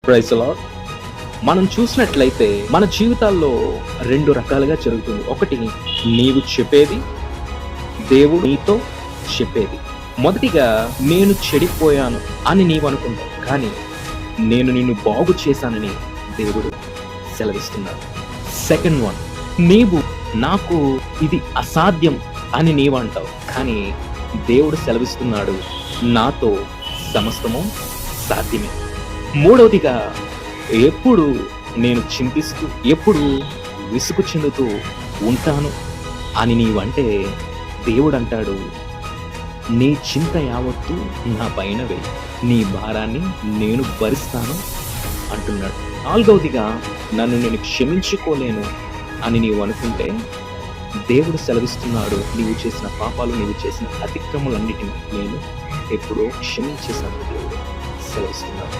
Praise the lord. మనం చూసినట్లయితే మన జీవితాల్లో 2 రకాలుగా జరుగుతుంది. ఒకటి, నీవు చెప్పేది, దేవుడు నీతో చెప్పేది. మొదటిగా, నేను చెడిపోయాను అని నీవు అనుకుంటావు, కానీ నేను నిన్ను బాగు చేశానని దేవుడు సెలవిస్తున్నాడు. సెకండ్ వన్, నీవు నాకు ఇది అసాధ్యం అని నీవు అంటావు, కానీ దేవుడు సెలవిస్తున్నాడు, నాతో సమస్తము సాధ్యమే. మూడవదిగా, ఎప్పుడు నేను చింతిస్తూ, ఎప్పుడు విసుగు చెందుతూ ఉంటాను అని నీవంటే, దేవుడు అంటాడు, నీ చింత యావత్తు నా పైన వేయి, నీ భారాన్ని నేను భరిస్తాను అంటున్నాడు. నాలుగవదిగా, నన్ను నేను క్షమించుకోలేను అని నీవు అనుకుంటే, దేవుడు సెలవిస్తున్నాడు, నీవు చేసిన పాపాలు, నీవు చేసిన అతిక్రమలన్నిటిని నేను ఎప్పుడో క్షమించేశాను దేవుడు సెలవిస్తున్నాడు.